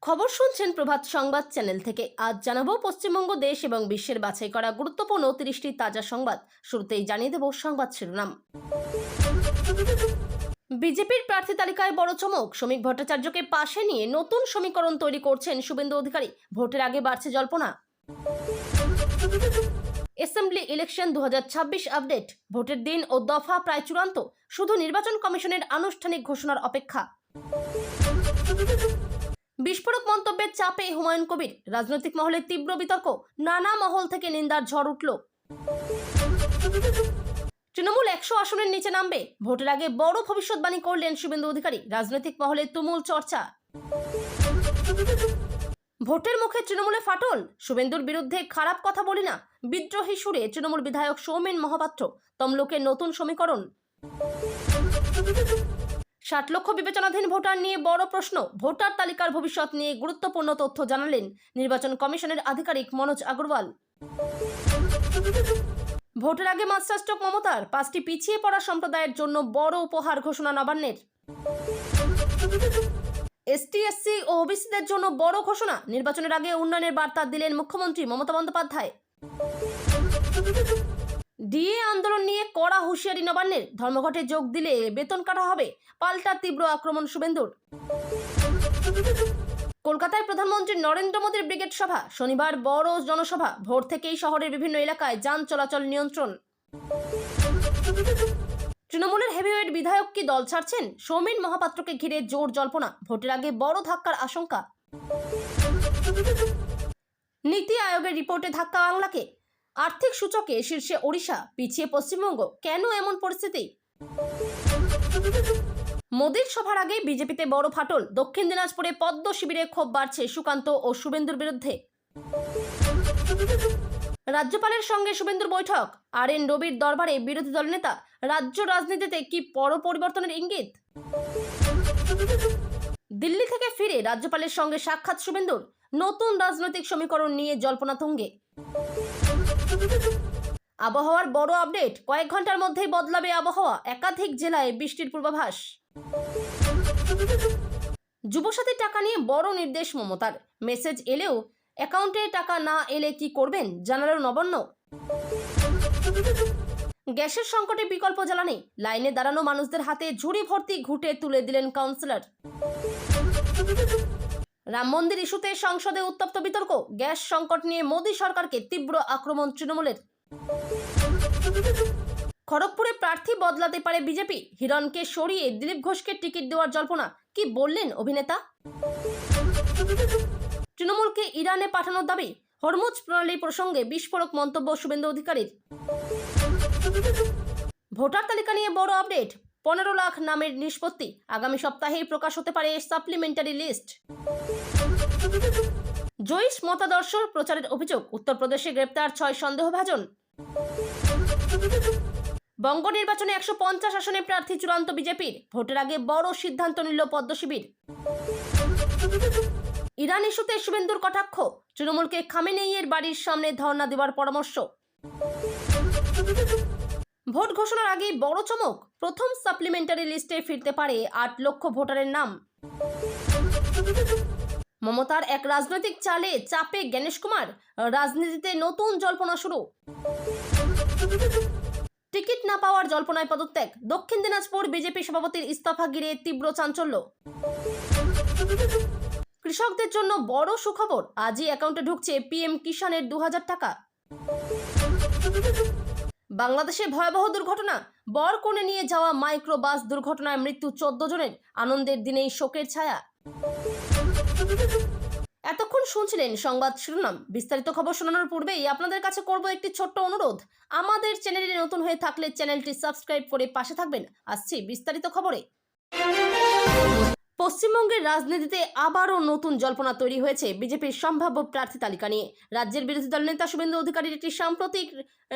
খবর শুনছেন প্রভাত সংবাদ চ্যানেল থেকে। আজ জানাবো পশ্চিমবঙ্গ দেশ এবং বিশ্বের বাছাই করা গুরুত্বপূর্ণ 30টি তাজা সংবাদ। শুরুতেই জানিয়ে দেব সংবাদ শিরোনাম। বিজেপির প্রার্থী তালিকায় বড় চমক, শ্রমিক ভট্টাচার্যকে পাশে নিয়ে নতুন সমীকরণ তৈরি করছেন শুভেন্দু অধিকারী। ভোটের আগে বাড়ছে জল্পনা। অ্যাসেম্বলি ইলেকশন 2026 আপডেট, ভোটের দিন ও দফা প্রায় চূড়ান্ত, শুধু নির্বাচন কমিশনের আনুষ্ঠানিক ঘোষণার অপেক্ষা। বিস্ফোরক মন্তব্যের চাপে হুমায়ুন কবির, রাজনৈতিক মহলে তীব্র বিতর্ক, নানা মহল থেকে নিন্দার ঝড় উঠল। তৃণমূল 100 আসনের নিচে নামবে, ভোটের আগে বড় ভবিষ্যৎবাণী করলেন শুভেন্দু অধিকারী, রাজনৈতিক মহলে তুমুল চর্চা। ভোটের মুখে তৃণমূলে ফাটল, শুভেন্দুর বিরুদ্ধে খারাপ কথা বলি না, বিদ্রোহী সুরে তৃণমূল বিধায়ক সৌমেন মহাপাত্র, তমলুকের নতুন সমীকরণ। 60 লক্ষ বিবেচনাধীন ভোটার নিয়ে বড় প্রশ্ন, ভোটার তালিকার ভবিষ্যৎ নিয়ে গুরুত্বপূর্ণ তথ্য জানালেন নির্বাচন কমিশনের আধিকারিক মনোজ আগরওয়াল। ভোটের আগে মাস্টারস্ট্রোক মমতার, 5টি পিছিয়ে পড়া সম্প্রদায়ের জন্য বড় উপহার ঘোষণা নবান্নের। এসটি এসসি ও ওবিসিদের জন্য বড় ঘোষণা, নির্বাচনের আগে উন্নয়নের বার্তা দিলেন মুখ্যমন্ত্রী মমতা বন্দ্যোপাধ্যায়। ডিএ আন্দোলন নিয়ে কড়া হুঁশিয়ারি নবান্নের, ধর্মঘটে যোগ দিলে বেতন কাটা হবে, পাল্টা তীব্র আক্রমণ শুভেন্দুর। কলকাতায় প্রধানমন্ত্রী নরেন্দ্র মোদীর ব্রিগেড সভা, শনিবার বড় জনসভা, ভোর থেকেই শহরের বিভিন্ন এলাকায় যান চলাচল নিয়ন্ত্রণ। তৃণমূলের হেভিওয়েট বিধায়ক কি দল ছাড়ছেন, সৌমেন মহাপাত্রকে ঘিরে জোর জল্পনা, ভোটের আগে বড় ধাক্কার আশঙ্কা। নীতি আয়োগের রিপোর্টে ধাক্কা বাংলাকে, আর্থিক সূচকে শীর্ষে ওড়িশা, পিছিয়ে পশ্চিমবঙ্গ, কেন এমন পরিস্থিতি। মোদীর সভার আগে বিজেপিতে বড় ফাটল, দক্ষিণ দিনাজপুরে পদ্ম শিবিরে ক্ষোভ বাড়ছে সুকান্ত ও শুভেন্দুর বিরুদ্ধে। রাজ্যপালের সঙ্গে শুভেন্দুর বৈঠক, RN রবির দরবারে বিরোধী দলনেতা, রাজ্য রাজনীতিতে কি বড় পরিবর্তনের ইঙ্গিত। দিল্লি থেকে ফিরে রাজ্যপালের সঙ্গে সাক্ষাৎ শুভেন্দুর, নতুন রাজনৈতিক সমীকরণ নিয়ে জল্পনা তুঙ্গে। আবহাওয়ার বড় আপডেট, কয়েক ঘন্টার মধ্যেই বদলাবে আবহাওয়া, একাধিক জেলায় বৃষ্টির পূর্বাভাস। যুবসাথী টাকা নিয়ে বড় নির্দেশ মমতার, মেসেজ এলেও অ্যাকাউন্টে টাকা না এলে কি করবেন জানালো নবান্ন। গ্যাসের সংকটে বিকল্প জ্বালানি, লাইনে দাঁড়ানো মানুষদের হাতে ঝুড়ি ভর্তি ঘুঁটে তুলে দিলেন কাউন্সিলর। রাম মন্দির ইস্যুতে সংসদে উত্তপ্ত বিতর্ক, গ্যাস সংকট নিয়ে মোদী সরকারকে তীব্র আক্রমণ তৃণমূলের। খড়গপুরে প্রার্থী বদলাতে পারে বিজেপি, হিরণকে সরিয়ে দিলীপ ঘোষকে টিকিট দেওয়ার জল্পনা, কি বললেন অভিনেতা। তৃণমূলকে ইরানে পাঠানোর দাবি, হরমুজ প্রণালী প্রসঙ্গে বিস্ফোরক মন্তব্য শুভেন্দু অধিকারীর। ভোটার তালিকা নিয়ে বড় আপডেট, 15 লাখ নামের নিষ্পত্তি, আগামী সপ্তাহেই প্রকাশ হতে পারে সাপ্লিমেন্টারি লিস্ট। জয়ীশ মতাদর্শ প্রচারের অভিযোগ, উত্তরপ্রদেশে গ্রেপ্তার 6 সন্দেহভাজন। বঙ্গ নির্বাচনে 150 আসনে প্রার্থী চূড়ান্ত বিজেপির, ভোটের আগে বড় সিদ্ধান্ত নিল পদ্ম শিবির। ইরান ইস্যুতে শুভেন্দুর কটাক্ষ, তৃণমূলকে খামেনেইয়ের বাড়ির সামনে ধর্ণা দেওয়ার পরামর্শ। ভোট ঘোষণার আগেই বড় চমক, প্রথম সাপ্লিমেন্টারি লিস্টে ফিরতে পারে 8 লক্ষ ভোটারের নাম। মমতার এক রাজনৈতিক চালে চাপে গণেশ কুমার, রাজনীতিতে নতুন জল্পনা শুরু। টিকিট না পাওয়ার জল্পনায় পদত্যাগ, দক্ষিণ দিনাজপুর বিজেপি সভাপতির ইস্তফা ঘিরে তীব্র চাঞ্চল্য। কৃষকদের জন্য বড় সুখবর, আজই অ্যাকাউন্টে ঢুকছে PM কিষানের 2000 টাকা। বাংলাদেশে ভয়াবহ দুর্ঘটনা, বর কোণে নিয়ে যাওয়া মাইক্রো বাস দুর্ঘটনায় মৃত্যু 14 জনের, আনন্দের দিনেই শোকের ছায়া। এতক্ষণ শুনছিলেন সংবাদ শিরোনাম। বিস্তারিত খবর শোনানোর পূর্বেই আপনাদের কাছে করব একটি ছোট্ট অনুরোধ, আমাদের চ্যানেলে নতুন হয়ে থাকলে চ্যানেলটি সাবস্ক্রাইব করে পাশে থাকবেন। আসছি বিস্তারিত খবরে। পশ্চিমবঙ্গের রাজনীতিতে আবারও নতুন জল্পনা তৈরি হয়েছে বিজেপির সম্ভাব্য প্রার্থী তালিকা নিয়ে। রাজ্যের বিরোধী দল নেতা শুভেন্দু অধিকারীর একটি সাম্প্রতিক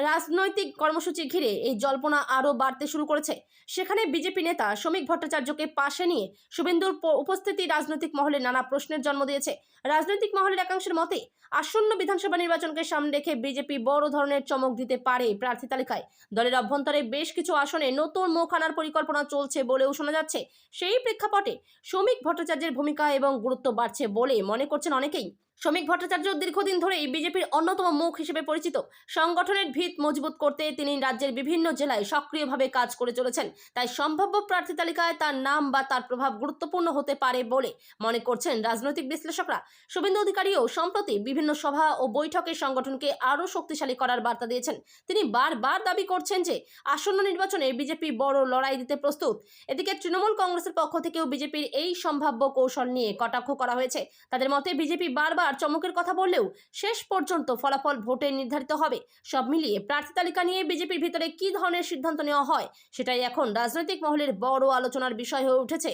রাজনৈতিক কর্মসূচি ঘিরে এই জল্পনা আরও বাড়তে শুরু করেছে। সেখানে বিজেপি নেতা শ্রমিক ভট্টাচার্যকে পাশে নিয়ে শুভেন্দুর উপস্থিতি রাজনৈতিক মহলে নানা প্রশ্নের জন্ম দিয়েছে। রাজনৈতিক মহলের একাংশের মতে আসন্ন বিধানসভা নির্বাচনকে সামনে রেখে বিজেপি বড় ধরনের চমক দিতে পারে প্রার্থী তালিকায়। দলের অভ্যন্তরে বেশ কিছু আসনে নতুন মুখ আনার পরিকল্পনা চলছে বলেও শোনা যাচ্ছে। সেই প্রেক্ষাপটে শ্রমিক ভট্টাচার্যের ভূমিকা এবং গুরুত্ব বাড়ছে বলে মনে করছেন অনেকেই। শ্রমিক ভট্টাচার্য দীর্ঘদিন ধরেই বিজেপির অন্যতম মুখ হিসেবে পরিচিত। সংগঠনের ভিত মজবুত করতে তিনি রাজ্যের বিভিন্ন জেলায় সক্রিয়ভাবে কাজ করে চলেছেন। তাই সম্ভাব্য প্রার্থী তালিকায় তার নাম বা তার প্রভাব গুরুত্বপূর্ণ হতে পারে বলে মনে করছেন রাজনৈতিক বিশ্লেষকরা। শুভেন্দু অধিকারীও সম্প্রতি বিভিন্ন সভা ও বৈঠকে সংগঠনকে আরও শক্তিশালী করার বার্তা দিয়েছেন। তিনি বারবার দাবি করছেন যে আসন্ন নির্বাচনে বিজেপি বড় লড়াই দিতে প্রস্তুত। এদিকে তৃণমূল কংগ্রেসের পক্ষ থেকেও বিজেপির এই সম্ভাব্য কৌশল নিয়ে কটাক্ষ করা হয়েছে। তাদের মতে বিজেপি বারবার চমকের কথা বললেও শেষ পর্যন্ত ফলাফল ভোটে নির্ধারিত হবে। সব মিলিয়ে প্রার্থী তালিকা নিয়ে বিজেপির ভিতরে কি ধরনের সিদ্ধান্ত নেওয়া হয় সেটাই এখন রাজনৈতিক মহলের বড় আলোচনার বিষয় হয়ে উঠেছে।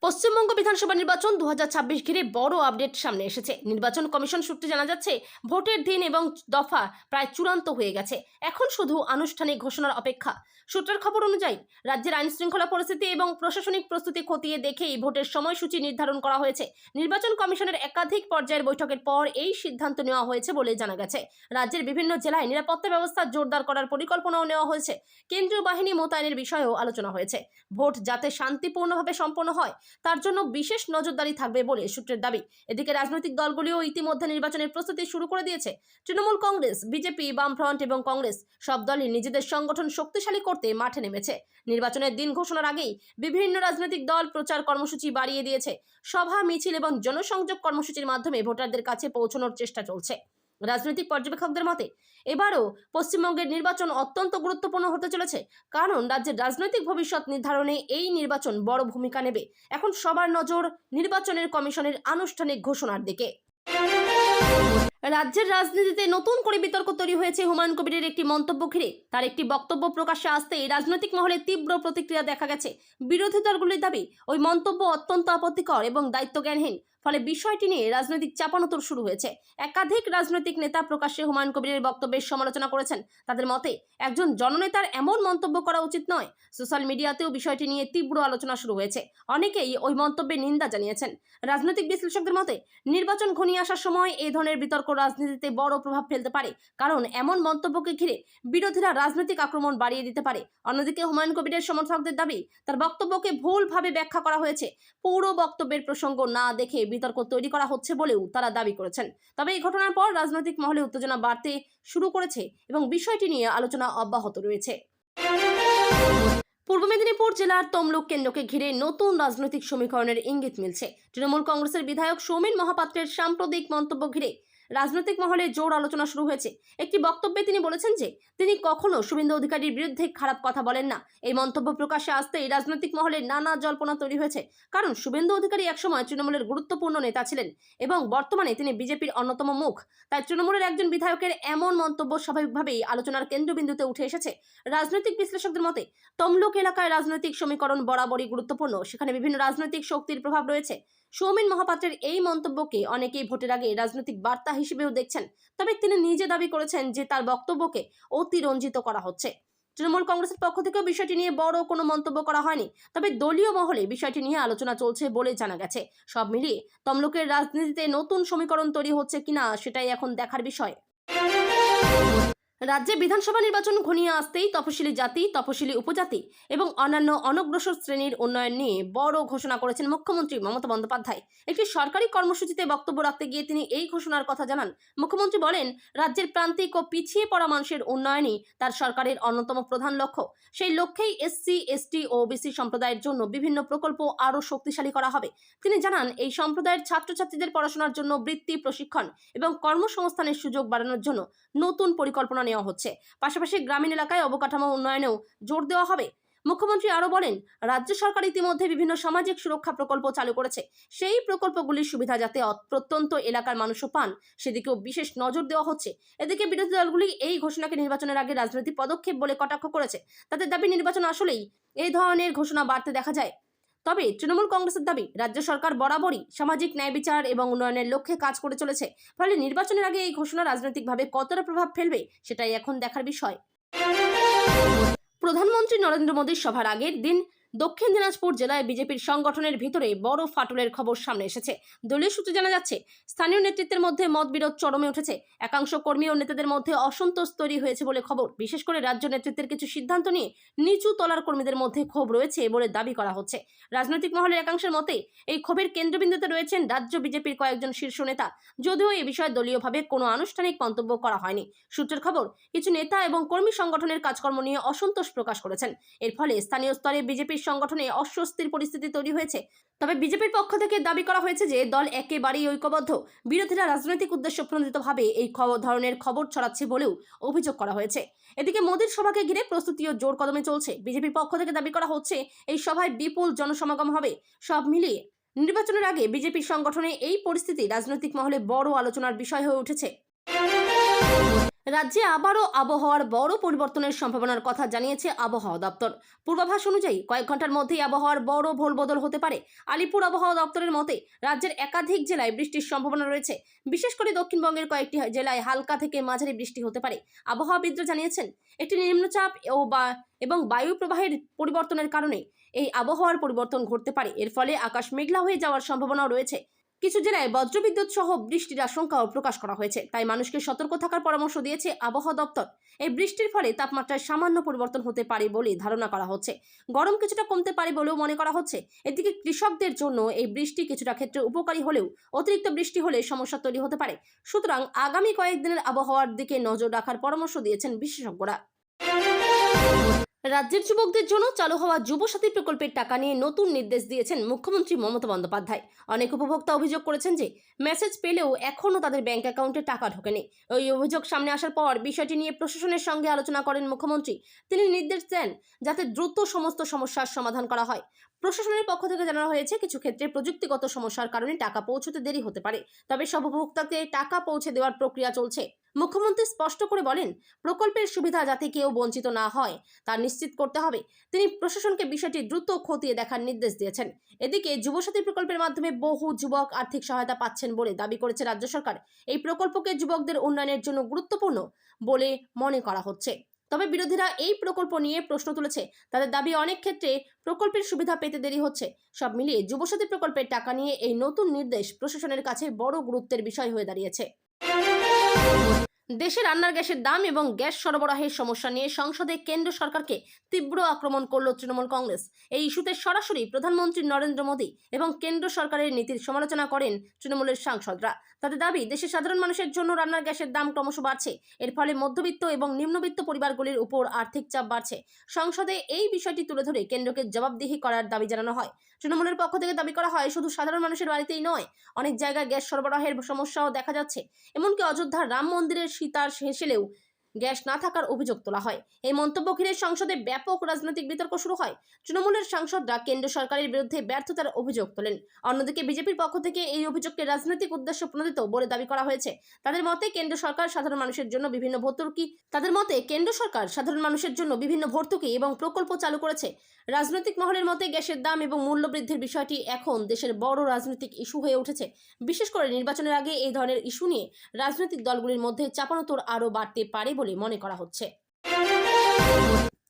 পশ্চিমবঙ্গ বিধানসভা নির্বাচন 2026 ঘিরে বড় আপডেট সামনে এসেছে। নির্বাচন কমিশন সূত্রে জানা যাচ্ছে ভোটের দিন এবং দফা প্রায় চূড়ান্ত হয়ে গেছে। এখন শুধু আনুষ্ঠানিক ঘোষণার অপেক্ষা। সূত্রের খবর অনুযায়ী রাজ্যের আইন শৃঙ্খলা পরিস্থিতি এবং প্রশাসনিক প্রস্তুতি খতিয়ে দেখেই ভোটের সময়সূচি নির্ধারণ করা হয়েছে। নির্বাচন কমিশনের একাধিক পর্যায়ের বৈঠকের পর এই সিদ্ধান্ত নেওয়া হয়েছে বলে জানা গেছে। রাজ্যের বিভিন্ন জেলায় নিরাপত্তা ব্যবস্থা জোরদার করার পরিকল্পনাও নেওয়া হয়েছে। কেন্দ্রীয় বাহিনী মোতায়েনের বিষয়েও আলোচনা হয়েছে। ভোট যাতে শান্তিপূর্ণভাবে সম্পন্ন হয় তার জন্য বিশেষ নজরদারি থাকবে বলে সূত্রের দাবি। এদিকে রাজনৈতিক দলগুলিও ইতিমধ্যে নির্বাচনের প্রস্তুতি শুরু করে দিয়েছে। তৃণমূল কংগ্রেস, বিজেপি, বামফ্রন্ট এবং কংগ্রেস সব দলই নিজেদের সংগঠন শক্তিশালী করতে মাঠে নেমেছে। নির্বাচনের দিন ঘোষণার আগেই বিভিন্ন রাজনৈতিক দল প্রচার কর্মসূচি বাড়িয়ে দিয়েছে। সভা, মিছিল এবং জনসংযোগ কর্মসূচির মাধ্যমে ভোটারদের কাছে পৌঁছানোর চেষ্টা চলছে। রাজনৈতিক পর্যবেক্ষকদের মতে এবারও পশ্চিমবঙ্গের নির্বাচন অত্যন্ত গুরুত্বপূর্ণ হতে চলেছে, কারণ রাজ্যের রাজনৈতিক ভবিষ্যৎ নির্ধারণে এই নির্বাচন বড় ভূমিকা নেবে। এখন সবার নজর নির্বাচনের কমিশনের আনুষ্ঠানিক ঘোষণার দিকে। রাজ্যের রাজনীতিতে নতুন করে বিতর্ক তৈরি হয়েছে হুমায়ুন কবিরের একটি মন্তব্য ঘিরে। তার একটি বক্তব্য প্রকাশ্যে আসতেই রাজনৈতিক মহলে তীব্র প্রতিক্রিয়া দেখা গেছে। বিরোধী দলগুলির দাবি ওই মন্তব্য অত্যন্ত আপত্তিকর এবং দায়িত্বজ্ঞানহীন। ফলে বিষয়টি নিয়ে রাজনৈতিক চাপানোতর শুরু হয়েছে। একাধিক রাজনৈতিক নেতা প্রকাশ্যে হুমায়ুন কবিরের বক্তব্যের সমালোচনা করেছেন। তাদের মতে একজন জননেতার এমন মন্তব্য করা উচিত নয়। সোশ্যাল মিডিয়াতেও বিষয়টি নিয়ে তীব্র আলোচনা শুরু হয়েছে। অনেকেই ওই মন্তব্যের নিন্দা জানিয়েছেন। রাজনৈতিক বিশ্লেষকদের মতে নির্বাচন ঘনিয়ে আসার সময় এই ধরনের বিতর্ক রাজনীতিতে বড় প্রভাব ফেলতে পারে, কারণ এমন মন্তব্যকে ঘিরে বিরোধীরা রাজনৈতিক আক্রমণ বাড়িয়ে দিতে পারে। অন্যদিকে হুমায়ুন কবিরের সমর্থকদের দাবি তার বক্তব্যকে ভুলভাবে ব্যাখ্যা করা হয়েছে। পুরো বক্তব্যের প্রসঙ্গ না দেখে বিতর্ক তৈরি করা হচ্ছে বলেও তারা দাবি করেছেন। তবে এই ঘটনার পর রাজনৈতিক মহলে উত্তেজনা বাড়তে শুরু করেছে এবং বিষয়টি নিয়ে আলোচনা অব্যাহত রয়েছে। পূর্ব মেদিনীপুর জেলার তমলুক কেন্দ্রকে ঘিরে নতুন রাজনৈতিক সমীকরণের ইঙ্গিত মিলছে। তৃণমূল কংগ্রেসের বিধায়ক সৌমেন মহাপাত্রের সাম্প্রতিক মন্তব্য ঘিরে রাজনৈতিক মহলে জোর আলোচনা শুরু হয়েছে। একটি বক্তব্যে তিনি বলেছেন যে তিনি কখনো শুভেন্দু অধিকারীর বিরুদ্ধে খারাপ কথা বলেন না। এই মন্তব্য প্রকাশ্যে আসতেই রাজনৈতিক মহলে নানা জল্পনা তৈরি হয়েছে, কারণ শুভেন্দু অধিকারী একসময় তৃণমূলের গুরুত্বপূর্ণ নেতা ছিলেন এবং বর্তমানে তিনি বিজেপির অন্যতম মুখ। তাই তৃণমূলের একজন বিধায়কের এমন মন্তব্য স্বাভাবিকভাবেই আলোচনার কেন্দ্রবিন্দুতে উঠে এসেছে। রাজনৈতিক বিশ্লেষকদের মতে তমলুক এলাকায় রাজনৈতিক সমীকরণ বরাবরই গুরুত্বপূর্ণ। সেখানে বিভিন্ন রাজনৈতিক শক্তির প্রভাব রয়েছে। সৌমেন মহাপাত্রের এই মন্তব্যকে অনেকেই ভোটের আগে রাজনৈতিক বার্তা হিসেবেও দেখছেন। তবে তিনি নিজে দাবি করেছেন যে তার বক্তব্যকে অতিরঞ্জিত করা হচ্ছে। তৃণমূল কংগ্রেসের পক্ষ থেকেও বিষয়টি নিয়ে বড় কোনো মন্তব্য করা হয়নি। তবে দলীয় মহলে বিষয়টি নিয়ে আলোচনা চলছে বলে জানা গেছে। সব মিলিয়ে তমলুকের রাজনীতিতে নতুন সমীকরণ তৈরি হচ্ছে কিনা সেটাই এখন দেখার বিষয়। রাজ্যে বিধানসভা নির্বাচন ঘনিয়ে আসতেই তফসিলি জাতি, তফসিলি উপজাতি এবং অন্যান্য অনগ্রসর শ্রেণীর উন্নয়ন নিয়ে বড় ঘোষণা করেছেন মুখ্যমন্ত্রী মমতা বন্দ্যোপাধ্যায়। একটি সরকারি কর্মসূচিতে বক্তব্য রাখতে গিয়ে তিনি এই ঘোষণার কথা জানান। মুখ্যমন্ত্রী বলেন, রাজ্যের প্রান্তিক ও পিছিয়ে পড়া মানুষের উন্নয়নই তার সরকারের অন্যতম প্রধান লক্ষ্য। সেই লক্ষ্যেই এসসি, এসটি ও ওবিসি সম্প্রদায়ের জন্য বিভিন্ন প্রকল্প আরও শক্তিশালী করা হবে। তিনি জানান, এই সম্প্রদায়ের ছাত্রছাত্রীদের পড়াশোনার জন্য বৃত্তি, প্রশিক্ষণ এবং কর্মসংস্থানের সুযোগ বাড়ানোর জন্য নতুন পরিকল্পনা নেওয়া হচ্ছে। পাশাপাশি গ্রামীণ এলাকায় অবকাঠামো উন্নয়নেও জোর দেওয়া হবে। মুখ্যমন্ত্রী আরও বলেন, রাজ্য সরকার ইতিমধ্যে বিভিন্ন সামাজিক সুরক্ষা প্রকল্প চালু করেছে। সেই প্রকল্পগুলির সুবিধা যাতে প্রত্যন্ত এলাকার মানুষও পান সেদিকেও বিশেষ নজর দেওয়া হচ্ছে। এদিকে বিরোধী দলগুলি এই ঘোষণাকে নির্বাচনের আগে রাজনৈতিক পদক্ষেপ বলে কটাক্ষ করেছে। তাদের দাবি, নির্বাচন আসলেই এই ধরনের ঘোষণা বাড়তে দেখা যায়। তবে তৃণমূল কংগ্রেসের দাবি, রাজ্য সরকার বরাবরই সামাজিক ন্যায় বিচার এবং উন্নয়নের লক্ষ্যে কাজ করে চলেছে। ফলে নির্বাচনের আগে এই ঘোষণা রাজনৈতিকভাবে কতটা প্রভাব ফেলবে সেটাই এখন দেখার বিষয়। প্রধানমন্ত্রী নরেন্দ্র মোদীর সভার আগের দিন দক্ষিণ দিনাজপুর জেলায় বিজেপির সংগঠনের ভিতরে বড় ফাটলের খবর সামনে এসেছে। দলীয় সূত্রে জানা যাচ্ছে, স্থানীয় নেতৃত্বের মধ্যে মতবিরোধ চরমে উঠেছে। একাংশ কর্মী ও নেতাদের মধ্যে অসন্তোষ তৈরি হয়েছে বলে খবর। বিশেষ করে রাজ্য নেতৃত্বের কিছু সিদ্ধান্ত নিয়ে নিচু তলার কর্মীদের মধ্যে ক্ষোভ রয়েছে বলে দাবি করা হচ্ছে। রাজনৈতিক মহলের একাংশের মতে এই ক্ষোভের কেন্দ্রবিন্দুতে রয়েছেন রাজ্য বিজেপির কয়েকজন শীর্ষ নেতা, যদিও এ বিষয়ে দলীয়ভাবে কোনো আনুষ্ঠানিক মন্তব্য করা হয়নি। সূত্রের খবর, কিছু নেতা এবং কর্মী সংগঠনের কাজকর্ম নিয়ে অসন্তোষ প্রকাশ করেছেন। এর ফলে স্থানীয় স্তরে বিজেপির সংগঠনে অস্বস্তির পরিস্থিতি তৈরি হয়েছে। তবে বিজেপির পক্ষ থেকে দাবি করা হয়েছে যে দল একেবারেই ঐক্যবদ্ধ। বিরোধীরা রাজনৈতিক উদ্দেশ্য প্রণোদিতভাবে এই ধরনের খবর ছড়াচ্ছে বলেও অভিযোগ করা হয়েছে। এদিকে মোদীর সভাকে ঘিরে প্রস্তুতিও জোর কদমে চলছে। বিজেপির পক্ষ থেকে দাবি করা হচ্ছে, এই সভায় বিপুল জনসমাগম হবে। সব মিলিয়ে নির্বাচনের আগে বিজেপির সংগঠনে এই পরিস্থিতি রাজনৈতিক মহলে বড় আলোচনার বিষয় হয়ে উঠেছে। রাজ্যে আবারও আবহাওয়ার বড় পরিবর্তনের সম্ভাবনার কথা জানিয়েছে আবহাওয়া দপ্তর। পূর্বাভাস অনুযায়ী কয়েক ঘন্টার মধ্যেই আবহাওয়ার বড় ভোলবদল হতে পারে। আলিপুর আবহাওয়া দপ্তরের মতে রাজ্যের একাধিক জেলায় বৃষ্টির সম্ভাবনা রয়েছে। বিশেষ করে দক্ষিণবঙ্গের কয়েকটি জেলায় হালকা থেকে মাঝারি বৃষ্টি হতে পারে। আবহাওয়াবিদরা জানিয়েছেন, একটি নিম্নচাপ এবং বায়ু প্রবাহের পরিবর্তনের কারণে এই আবহাওয়ার পরিবর্তন ঘটতে পারে। এর ফলে আকাশ মেঘলা হয়ে যাওয়ার সম্ভাবনাও রয়েছে। কিছু জেলায় বজ্রবিদ্যুৎ সহ বৃষ্টির আশঙ্কাও প্রকাশ করা হয়েছে। তাই মানুষকে সতর্ক থাকার পরামর্শ দিয়েছে আবহাওয়া দপ্তর। এই বৃষ্টির ফলে তাপমাত্রায় সামান্য পরিবর্তন হতে পারে বলে ধারণা করা হচ্ছে। গরম কিছুটা কমতে পারে বলেও মনে করা হচ্ছে। এদিকে কৃষকদের জন্য এই বৃষ্টি কিছুটা ক্ষেত্রে উপকারী হলেও অতিরিক্ত বৃষ্টি হলে সমস্যা তৈরি হতে পারে। সুতরাং আগামী কয়েকদিনের আবহাওয়ার দিকে নজর রাখার পরামর্শ দিয়েছেন বিশেষজ্ঞরা। রাজ্যের যুবকদের জন্য চালু হওয়া যুবসাথী প্রকল্পের টাকা নিয়ে নতুন নির্দেশ দিয়েছেন মুখ্যমন্ত্রী মমতা বন্দ্যোপাধ্যায়। অনেক উপভোক্তা অভিযোগ করেছেন যে মেসেজ পেলেও এখনও তাদের ব্যাংক অ্যাকাউন্টে টাকা ঢোকেনি। ওই অভিযোগ সামনে আসার পর বিষয়টি নিয়ে প্রশাসনের সঙ্গে আলোচনা করেন মুখ্যমন্ত্রী। তিনি নির্দেশ দেন যাতে দ্রুত সমস্ত সমস্যার সমাধান করা হয়। প্রশাসনের পক্ষ থেকে জানানো হয়েছে, কিছু ক্ষেত্রে প্রযুক্তিগত সমস্যার কারণে টাকা পৌঁছতে দেরি হতে পারে। তবে সব উপভোক্তাকে টাকা পৌঁছে দেওয়ার প্রক্রিয়া চলছে। মুখ্যমন্ত্রী স্পষ্ট করে বলেন, প্রকল্পের সুবিধা যাতে কেউ বঞ্চিত না হয় তা নিশ্চিত করতে হবে। তিনি প্রশাসনকে বিষয়টি দ্রুত খতিয়ে দেখার নির্দেশ দিয়েছেন। এদিকে যুবসাথী প্রকল্পের মাধ্যমে বহু যুবক আর্থিক সহায়তা পাচ্ছেন বলে দাবি করেছে রাজ্য সরকার। এই প্রকল্পকে যুবকদের উন্নয়নের জন্য গুরুত্বপূর্ণ বলে মনে করা হচ্ছে। তবে বিরোধীরা এই প্রকল্প নিয়ে প্রশ্ন তুলেছে। তাদের দাবি, অনেক ক্ষেত্রে প্রকল্পের সুবিধা পেতে দেরি হচ্ছে। সব মিলিয়ে যুবসাথী প্রকল্পের টাকা নিয়ে এই নতুন নির্দেশ প্রশাসনের কাছে বড় গুরুত্বের বিষয় হয়ে দাঁড়িয়েছে। দেশে রান্নার গ্যাসের দাম এবং গ্যাস সরবরাহের সমস্যা নিয়ে সংসদে কেন্দ্র সরকারকে তীব্র আক্রমণ করল তৃণমূল কংগ্রেস। এই ইস্যুতে সরাসরি প্রধানমন্ত্রী নরেন্দ্র মোদী এবং কেন্দ্র সরকারের নীতির সমালোচনা করেন তৃণমূলের সাংসদরা। তাদের দাবি, দেশের সাধারণ মানুষের জন্য রান্নার গ্যাসের দাম ক্রমশ বাড়ছে। এর ফলে মধ্যবিত্ত এবং নিম্নবিত্ত পরিবারগুলির উপর আর্থিক চাপ বাড়ছে। সংসদে এই বিষয়টি তুলে ধরে কেন্দ্রকে জবাবদিহি করার দাবি জানানো হয়। তৃণমূলের পক্ষ থেকে দাবি করা হয়, শুধু সাধারণ মানুষের বাড়িতেই নয়, অনেক জায়গায় গ্যাস সরবরাহের সমস্যাও দেখা যাচ্ছে। এমনকি অযোধ্যার রাম মন্দিরের সীতার হেসেলেও গ্যাস না থাকার অভিযোগ তোলা হয়। এই মন্তব্য ঘিরে সংসদে ব্যাপক রাজনৈতিক বিতর্ক শুরু হয়। তৃণমূলের সাংসদরা কেন্দ্র সরকারের বিরুদ্ধে ব্যর্থতার অভিযোগ তোলেন। অন্যদিকে বিজেপির পক্ষ থেকে এই অভিযোগকে রাজনৈতিক উদ্দেশ্য প্রণোদিত বলে দাবি করা হয়েছে। তাদের মতে কেন্দ্র সরকার সাধারণ মানুষের জন্য বিভিন্ন ভর্তুকি এবং প্রকল্প চালু করেছে। রাজনৈতিক মহলের মতে গ্যাসের দাম এবং মূল্য বৃদ্ধির বিষয়টি এখন দেশের বড় রাজনৈতিক ইস্যু হয়ে উঠেছে। বিশেষ করে নির্বাচনের আগে এই ধরনের ইস্যু নিয়ে রাজনৈতিক দলগুলির মধ্যে চাপানোতর আরও বাড়তে পারে বলে মনে করা হচ্ছে।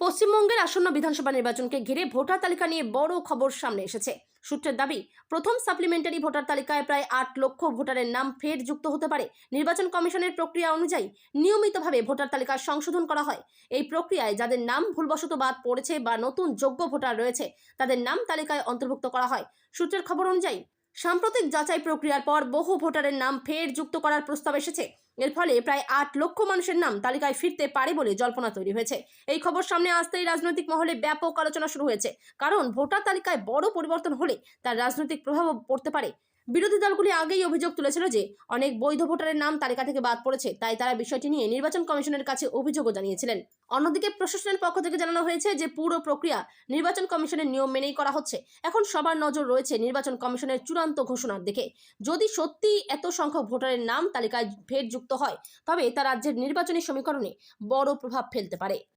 পশ্চিমবঙ্গের আসন্ন বিধানসভা নির্বাচনকে ঘিরে ভোটার তালিকা নিয়ে বড় খবর সামনে এসেছে। সূত্রের দাবি, প্রথম সাপ্লিমেন্টারি ভোটার তালিকায় প্রায় 8 লক্ষ ভোটারের নাম ফের যুক্ত হতে পারে। নির্বাচন কমিশনের প্রক্রিয়া অনুযায়ী নিয়মিতভাবে ভোটার তালিকা সংশোধন করা হয়। এই প্রক্রিয়ায় যাদের নাম ভুলবশত বাদ পড়েছে বা নতুন যোগ্য ভোটার রয়েছে, তাদের নাম তালিকায় অন্তর্ভুক্ত করা হয়। সূত্রের খবর অনুযায়ী সাম্প্রতিক যাচাই প্রক্রিয়ার পর বহু ভোটারের নাম ফের যুক্ত করার প্রস্তাব এসেছে। এর ফলে প্রায় 8 লক্ষ মানুষের নাম তালিকায় ফিরতে পারে বলে জল্পনা তৈরি হয়েছে। এই খবর সামনে আসতেই রাজনৈতিক মহলে ব্যাপক আলোচনা শুরু হয়েছে। কারণ ভোটার তালিকায় বড় পরিবর্তন হলে তার রাজনৈতিক প্রভাবও পড়তে পারে। বিরোধী দলগুলি আগেই অভিযোগ তুলেছিল যে অনেক বৈধ ভোটারের নাম তালিকা থেকে বাদ পড়েছে, তাই তারা বিষয়টি নিয়ে নির্বাচন কমিশনের কাছে অভিযোগও জানিয়েছিলেন। অন্যদিকে প্রশাসনের পক্ষ থেকে জানানো হয়েছে যে পুরো প্রক্রিয়া নির্বাচন কমিশনের নিয়ম মেনেই করা হচ্ছে। এখন সবার নজর রয়েছে নির্বাচন কমিশনের চূড়ান্ত ঘোষণার দিকে। যদি সত্যি এত সংখ্যক ভোটারের নাম তালিকায় ফের যুক্ত হয়, তবে তা রাজ্যের নির্বাচনী সমীকরণে বড় প্রভাব ফেলতে পারে।